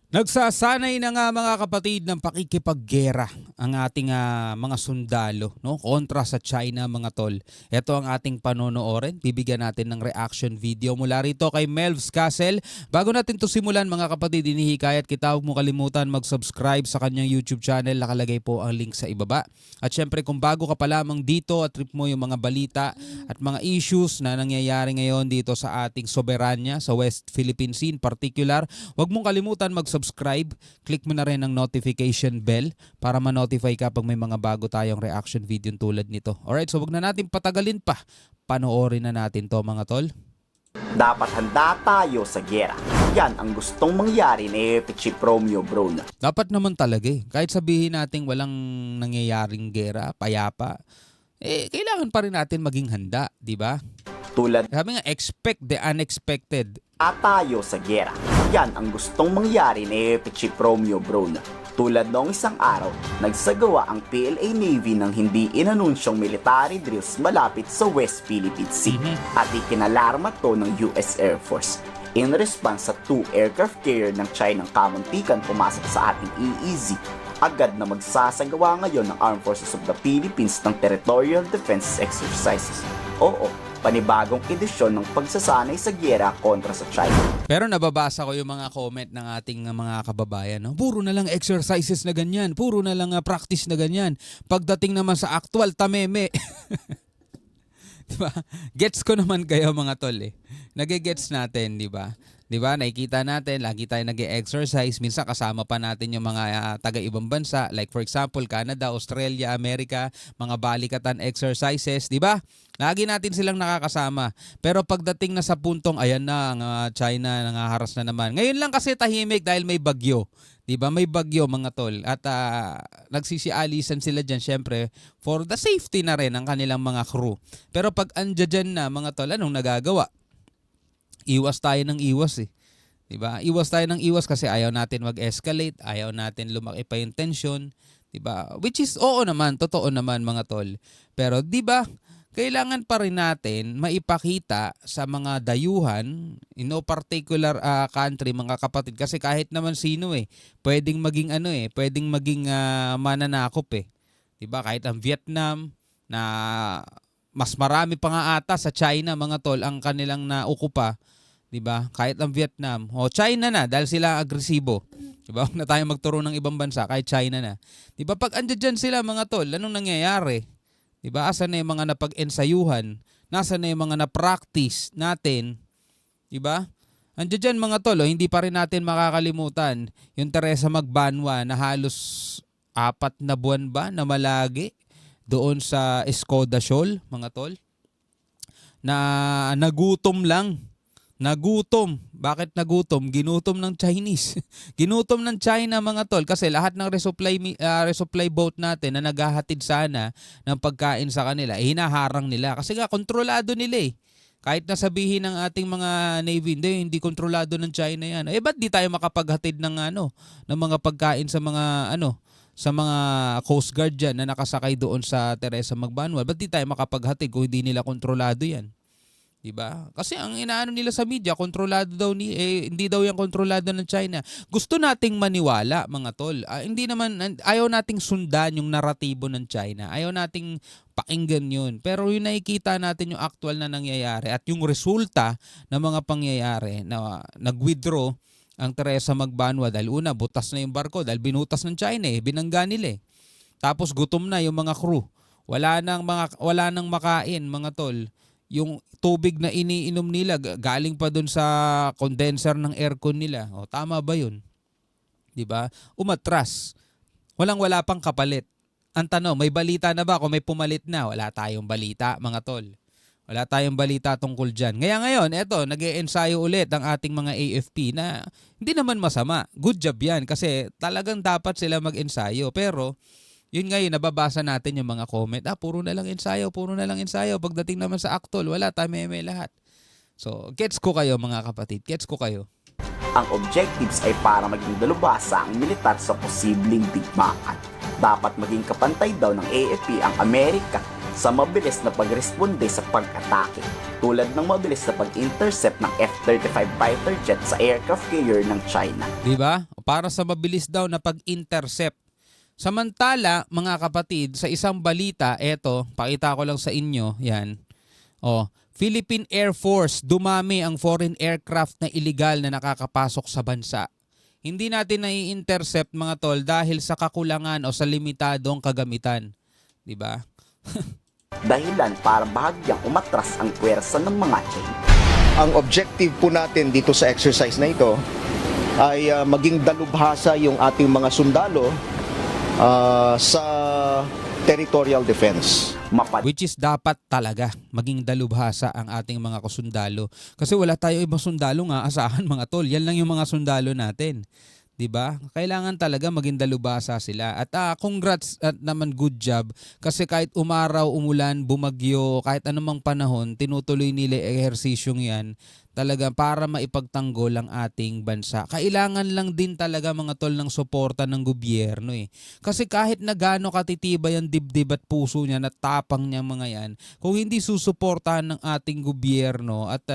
Nagsasanay na nga mga kapatid ng pakikipaggera ang ating mga sundalo, no, kontra sa China mga tol. Ito ang ating panonoorin. Bibigyan natin ng reaction video mula rito kay Melvs Castle. Bago natin to simulan mga kapatid, inihikayat kita, huwag mo kalimutan mag-subscribe sa kanyang YouTube channel. Nakalagay po ang link sa ibaba. At syempre kung bago ka pa lamang dito at trip mo yung mga balita at mga issues na nangyayari ngayon dito sa ating soberanya sa West Philippine Sea in particular, huwag mong kalimutan mag-subscribe, click mo na rin ang notification bell para ma-notify ka pag may mga bago tayong reaction video tulad nito. Alright, so wag na natin patagalin pa. Panoorin na natin to mga tol. Dapat handa tayo sa giyera. Yan ang gustong mangyari ni Chief Romeo Bruna. Dapat naman talaga eh. Kahit sabihin natin walang nangyayaring gera, payapa, kailangan pa rin natin maging handa, di ba? Tulad Sabi nga, expect the unexpected. tayo sa giyera. Yan ang gustong mangyari ni Chief Romeo Bruna. Tulad noong isang araw, nagsagawa ang PLA Navy ng hindi inanunsyong military drills malapit sa West Philippine Sea at ikinalarma to ng US Air Force. In response sa 2 aircraft carrier ng China ng kamuntikan pumasok sa ating EEZ, agad na magsasagawa ngayon ng Armed Forces of the Philippines ng Territorial Defense Exercises. Oo, panibagong edisyon ng pagsasanay sa giyera kontra sa China. Pero nababasa ko yung mga comment ng ating mga kababayan. No? Puro na lang exercises na ganyan. Puro na lang practice na ganyan. Pagdating naman sa actual, tameme. Diba? Gets ko naman kayo mga tol eh. Nagigets natin, di ba? Di ba? Nakikita natin, lagi tayo nag-exercise. Minsan kasama pa natin yung mga taga-ibang bansa. Like for example, Canada, Australia, America, mga balikatan exercises. Di ba? Lagi natin silang nakakasama. Pero pagdating na sa puntong, ayan na, ang China nangaharas na naman. Ngayon lang kasi tahimik dahil may bagyo. Diba? May bagyo mga tol. At nagsisialisan sila dyan syempre for the safety na rin ng kanilang mga crew. Pero pag andyan na mga tol, anong nagagawa? Iwas tayo ng iwas eh. Diba? Iwas tayo ng iwas kasi ayaw natin mag-escalate. Ayaw natin lumaki pa yung tension. Diba? Which is oo naman, totoo naman mga tol. Pero diba? Kailangan pa rin natin maipakita sa mga dayuhan, in no particular country, mga kapatid, kasi kahit naman sino pwedeng maging pwedeng maging mananakop eh. 'Di ba? Kahit ang Vietnam na mas marami pa nga ata sa China mga tol ang kanilang naukupa, 'di ba? Kahit ang Vietnam, China na dahil sila agresibo. 'Di ba? Huwag na tayo magturo ng ibang bansa, kahit China na. 'Di ba? Pag andiyan sila mga tol, anong nangyayari? Diba? Asan na yung mga napag-ensayuhan? Nasaan na yung mga na-practice natin? Diba? Andiyan dyan mga tolo, hindi pa rin natin makakalimutan yung Teresa Magbanwa na halos 4 na buwan ba na malagi doon sa Escoda Shoal, mga tol? Na nagutom lang. Nagutom. Bakit nagutom? Ginutom ng Chinese. Ginutom ng China mga tol kasi lahat ng resupply boat natin na naghahatid sana ng pagkain sa kanila, hinaharang nila. Kasi nga kontrolado nila eh. Kahit nasabihin ng ating mga Navy, hindi kontrolado ng China yan. Ba't di tayo makapaghatid ng ng mga pagkain sa mga sa mga Coast Guard dyan na nakasakay doon sa Teresa Magbanwa? Ba't di tayo makapaghatid kung hindi nila kontrolado yan? Diba? Kasi ang inaano nila sa media, kontrolado daw hindi daw yan kontrolado ng China. Gusto nating maniwala, mga tol. Hindi naman, ayaw nating sundan yung naratibo ng China. Ayaw nating pakinggan yun. Pero yung nakikita natin yung actual na nangyayari at yung resulta ng mga pangyayari na nag-withdraw ang Teresa Magbanwa dahil una, butas na yung barko dahil binutas ng China binangga nila Tapos gutom na yung mga crew. Wala nang makain, mga tol. Yung tubig na iniinom nila galing pa dun sa condenser ng aircon nila. Tama ba yun? 'Di ba? Umatras. Wala pang kapalit. Ang tanong, may balita na ba kung may pumalit na? Wala tayong balita, mga tol. Wala tayong balita tungkol dyan. Ngayon, nag-e-ensayo ulit ang ating mga AFP na hindi naman masama. Good job yan kasi talagang dapat sila mag-ensayo. Pero yun ngayon, nababasa natin yung mga comment. Puro na lang ensayo. Pagdating naman sa actual, wala, tameme lahat. So, gets ko kayo mga kapatid. Gets ko kayo. Ang objectives ay para maging dalubhasa ang militar sa posibleng digmaan. Dapat maging kapantay daw ng AFP ang Amerika sa mabilis na pagresponde sa pag-atake, tulad ng mabilis na pag-intercept ng F-35 fighter jet sa aircraft carrier ng China. Di ba? Para sa mabilis daw na pag-intercept. Samantala, mga kapatid, sa isang balita, eto, pakita ko lang sa inyo, yan. Philippine Air Force, dumami ang foreign aircraft na illegal na nakakapasok sa bansa. Hindi natin nai-intercept mga tol dahil sa kakulangan o sa limitadong kagamitan. Di ba? Dahilan para bahagyang umatras ang puwersa ng mga China. Ang objective po natin dito sa exercise na ito ay maging dalubhasa yung ating mga sundalo sa territorial defense. Which is dapat talaga maging dalubhasa ang ating mga kasundalo. Kasi wala tayo ibang sundalo nga asahan mga tol. Yan lang yung mga sundalo natin. 'Di ba? Kailangan talaga maging dalubhasa sila. At congrats at naman, good job. Kasi kahit umaraw, umulan, bumagyo, kahit anumang panahon, tinutuloy nila ehersisyong 'yan talaga para maipagtanggol ang ating bansa. Kailangan lang din talaga mga tol ng suporta ng gobyerno eh. Kasi kahit na gaano katitibay ang dibdib at puso niya, at tapang niya mga yan, kung hindi susuportahan ng ating gobyerno at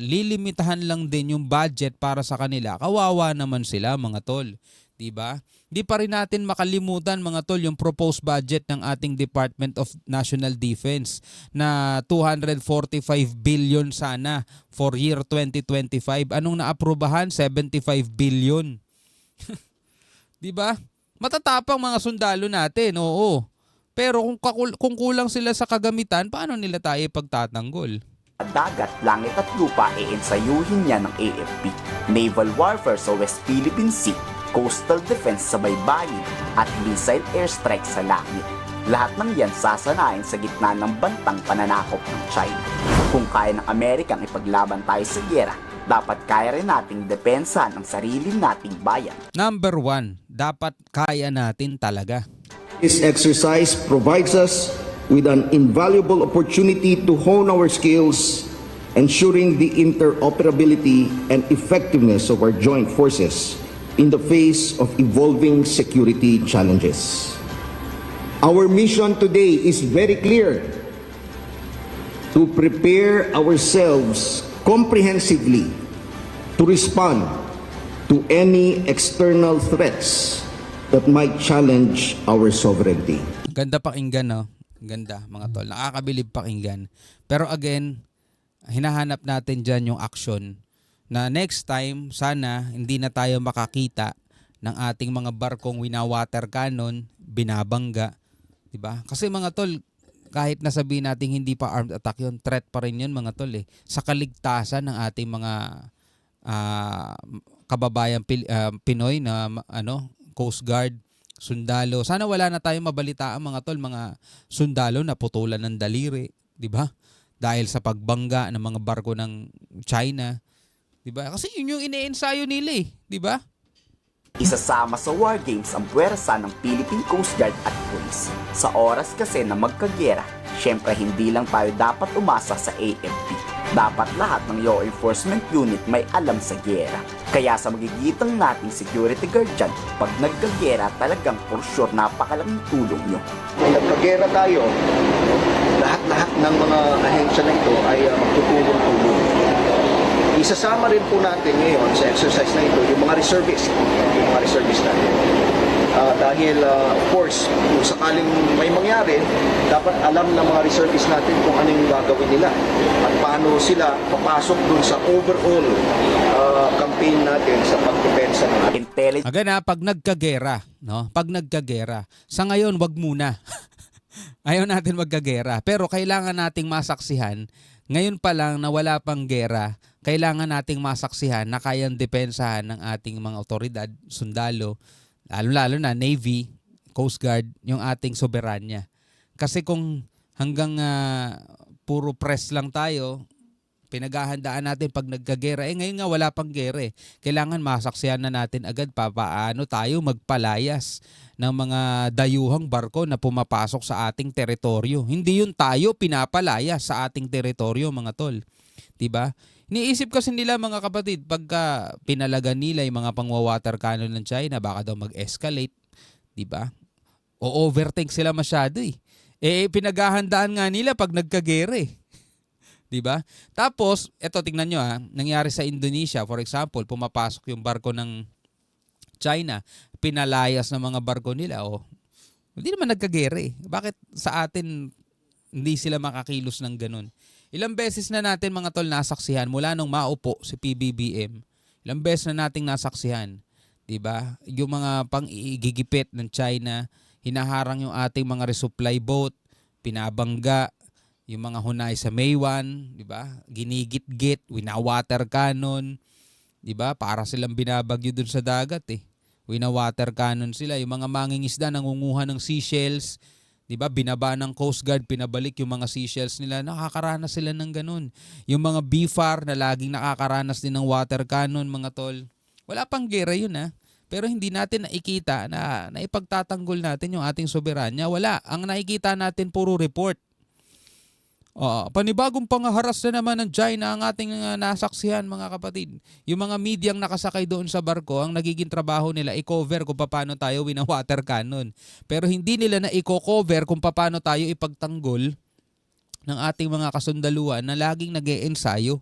lilimitahan lang din yung budget para sa kanila, kawawa naman sila mga tol. Diba? Di pa rin natin makalimutan mga tol yung proposed budget ng ating Department of National Defense na 245 billion sana for year 2025. Anong naaprubahan? 75 billion. Diba? Matatapang mga sundalo natin, oo. Pero kung kulang sila sa kagamitan, paano nila tayo ipagtatanggol? Dagat, langit at lupa ensayuhin niya ng AFP. Naval warfare sa West Philippine Sea, coastal defense sa baybayin, at missile airstrike sa langit. Lahat ng yan sasanayin sa gitna ng bantang pananakop ng China. Kung kaya ng Amerikang ipaglaban tayo sa giyera, dapat kaya rin nating depensahan ang sarili nating bayan. Number 1, dapat kaya natin talaga. This exercise provides us with an invaluable opportunity to hone our skills, ensuring the interoperability and effectiveness of our joint forces in the face of evolving security challenges. Our mission today is very clear: to prepare ourselves comprehensively to respond to any external threats that might challenge our sovereignty. Ganda pakinggan, no? Ganda, mga tol. Nakakabilib pakinggan. Pero again, hinahanap natin dyan yung action na next time, sana hindi na tayo makakita ng ating mga barkong winawater cannon, binabangga. Diba? Kasi mga tol, kahit nasabihin natin hindi pa armed attack yun, threat pa rin yun mga tol eh. Sa kaligtasan ng ating mga kababayan Pinoy na Coast Guard, sundalo. Sana wala na tayong mabalitaan mga tol, mga sundalo na putulan ng daliri, di ba? Dahil sa pagbangga ng mga barko ng China, di ba? Kasi yun yung ine-ensayo nila eh, di ba? Isasama sa war games ang puwersa ng Philippine Coast Guard at Police. Sa oras kasi na magkagyera, syempre hindi lang tayo dapat umasa sa AFP. Dapat lahat ng law enforcement unit may alam sa gyera. Kaya sa magigitang nating security guard dyan, pag nagkagyera talagang for sure napakalaking tulong nyo. Kung nagkagera tayo, lahat-lahat ng mga ahensya na ito ay magtutulong-tulong. Isasama rin po natin ngayon sa exercise na ito yung mga reservists natin. Dahil of course, kung sakaling may mangyari, dapat alam ng mga reservists natin kung ano yung gagawin nila at paano sila papasok dun sa overall campaign natin sa pagdepensa ng ating. Aga pag nagkagera, no? Pag nagkagera, sa ngayon wag muna. Ayaw natin magkagera, pero kailangan nating masaksihan. Ngayon pa lang na wala pang gera, kailangan nating masaksihan na kayang depensahan ng ating mga otoridad, sundalo, lalo na Navy, Coast Guard, yung ating soberanya. Kasi kung hanggang puro press lang tayo, pinaghahandaan natin pag nagkagera, ngayon nga wala pang gera eh. Kailangan masaksihan na natin agad paano tayo magpalayas ng mga dayuhang barko na pumapasok sa ating teritoryo. Hindi yun tayo pinapalayas sa ating teritoryo mga tol. Diba? Niisip kasi nila mga kapatid, pagka pinalagan nila yung mga pangwawater cannon ng China, baka daw mag-escalate. Diba? O overthink sila masyado eh. Pinaghahandaan nga nila pag nagkagera eh. 'Di ba? Tapos, eto tingnan nyo nangyari sa Indonesia, for example, pumapasok yung barko ng China, pinalayas ng mga barko nila. Hindi naman nagkagera eh. Bakit sa atin hindi sila makakilos ng ganun? Ilang beses na natin mga tol nasaksihan mula nung maupo si PBBM. Ilang beses na nating nasaksihan. 'Di ba? Yung mga pang-igigipit ng China, hinaharang yung ating mga resupply boat, pinabangga yung mga hunay sa Maywan, 'di ba? Ginigit-git, wina-water cannon, 'di ba? Para silang binabagyo dun sa dagat eh. Wina-water cannon sila, yung mga mangingisda nangunguha ng seashells, 'di ba? Binaba ng Coast Guard, pinabalik yung mga seashells nila. Nakakaranas sila ng ganun. Yung mga BFAR na laging nakakaranas din ng water cannon, mga tol. Wala pang gera yun Pero hindi natin nakikita na ipagtatanggol natin yung ating soberanya. Wala. Ang nakikita natin puro report. Panibagong pangaharas na naman ng China ang ating nasaksihan, mga kapatid. Yung mga medyang nakasakay doon sa barko, ang nagiging trabaho nila i-cover kung paano tayo wina-water cannon. Pero hindi nila na i-cover kung paano tayo ipagtanggol ng ating mga kasundaluhan na laging nag-e-ensayo.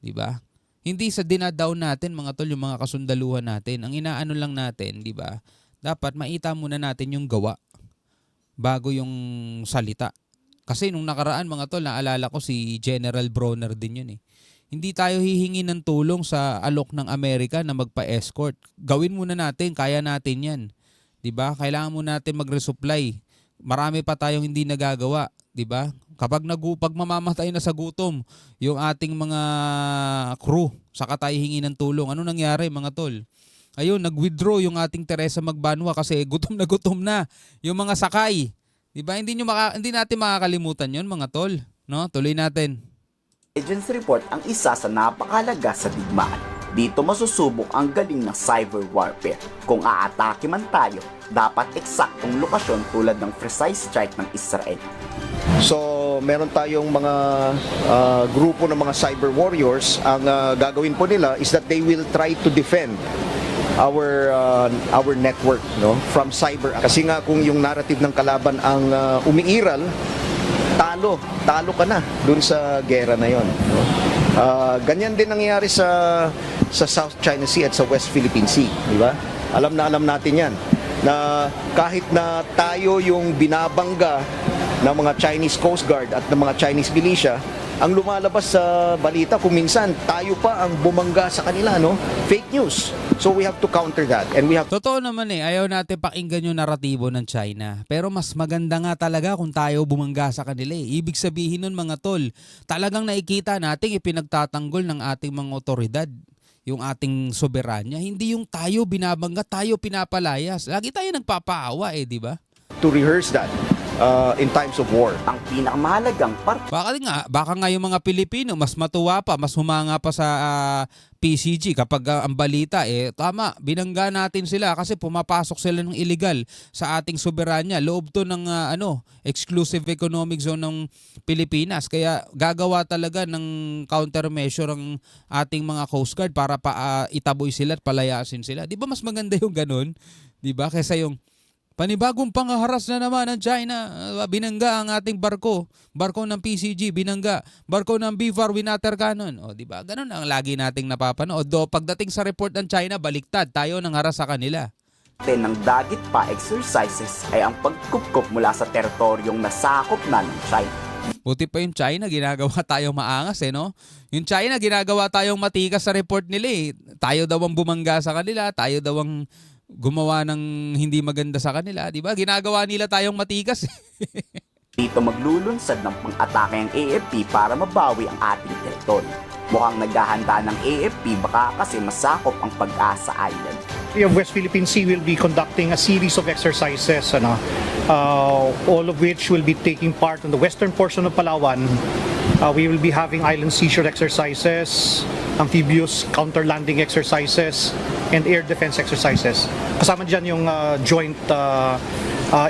Diba? Hindi sa dinadown natin, mga tol, yung mga kasundaluhan natin. Ang inaano lang natin, diba? Dapat maita muna natin yung gawa bago yung salita. Kasi nung nakaraan, mga tol, naalala ko si General Bronner din yun eh. Hindi tayo hihingi ng tulong sa alok ng Amerika na magpa-escort. Gawin muna natin, kaya natin yan. 'Di ba? Kailangan muna natin mag-resupply. Marami pa tayong hindi nagagawa, 'di ba? Kapag mamamatay na sa gutom yung ating mga crew, saka tayo hingi ng tulong. Ano nangyari, mga tol? Ayun, nag-withdraw yung ating Teresa Magbanwa kasi gutom na yung mga sakay. Diba? Hindi natin makakalimutan yon, mga tol. No? Tuloy natin. Intelligence report ang isa sa napakalaga sa digmaan. Dito masusubok ang galing ng cyber warfare. Kung aatake man tayo, dapat eksaktong lokasyon tulad ng precise strike ng Israel. So, meron tayong mga grupo ng mga cyber warriors. Ang gagawin po nila is that they will try to defend our network, no, from cyber. Kasi nga kung yung narrative ng kalaban ang umiiral, talo ka na dun sa gera na yon, no? Ganyan din nangyayari sa South China Sea at sa West Philippine Sea, di ba? Alam natin yan na kahit na tayo yung binabangga ng mga Chinese Coast Guard at ng mga Chinese militia, ang lumalabas sa balita kung minsan tayo pa ang bumangga sa kanila, no? Fake news. So we have to counter that, and we have. Totoo naman ayaw natin pakinggan yung naratibo ng China. Pero mas maganda nga talaga kung tayo bumangga sa kanila eh. Ibig sabihin nun, mga tol, talagang nakikita nating ipinagtatanggol ng ating mga otoridad yung ating soberanya. Hindi yung tayo binabangga, tayo pinapalayas. Lagi tayo nagpapaawa eh, di ba? To rehearse that in times of war. Ang pinakamahalagang parte Baka nga yung mga Pilipino mas matuwa pa, mas humanga pa sa PCG kapag ang balita tama, binangga natin sila kasi pumapasok sila ng illegal sa ating soberanya. Loob to ng exclusive economic zone ng Pilipinas. Kaya gagawa talaga ng countermeasure ang ating mga Coast Guard para itaboy sila at palayasin sila. Di ba mas maganda yung ganun? Di ba? Kaysa yung panibagong pangaharas na naman ng China. Binangga ang ating barko. Barko ng PCG, binangga. Barko ng BFAR, winater cannon. O, diba? Ganun ang lagi nating napapanood. Pagdating sa report ng China, baliktad. Tayo nang haras sa kanila. ng dagit pa exercises ay ang pagkupkup mula sa teritoryong nasakop na ng China. Buti pa yung China, ginagawa tayong maangas no? Yung China, ginagawa tayong matikas sa report nila Tayo daw ang bumangga sa kanila, tayo daw ang gumawa ng hindi maganda sa kanila, di ba? Ginagawa nila tayong matikas. Dito maglulunsad ng pang-atake ang AFP para mabawi ang ating teritoryo. Mukhang naghahanda ng AFP baka kasi masakop ang Pag-asa Island. Of West Philippine Sea will be conducting a series of exercises, all of which will be taking part on the western portion of Palawan. We will be having island seashore exercises, amphibious counter-landing exercises, and air defense exercises. Kasama dyan yung joint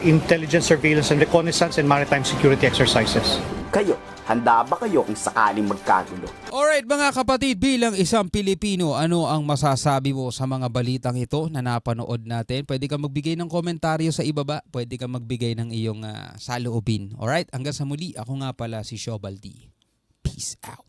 intelligence, surveillance, and reconnaissance and maritime security exercises. Kayo, Handa ba kayo kung sakaling magkagulo? Alright mga kapatid, bilang isang Pilipino, ano ang masasabi mo sa mga balitang ito na napanood natin? Pwede ka magbigay ng komentaryo sa ibaba, pwede ka magbigay ng iyong saloobin. Alright, hanggang sa muli, ako nga pala si Shobaldi. Peace out.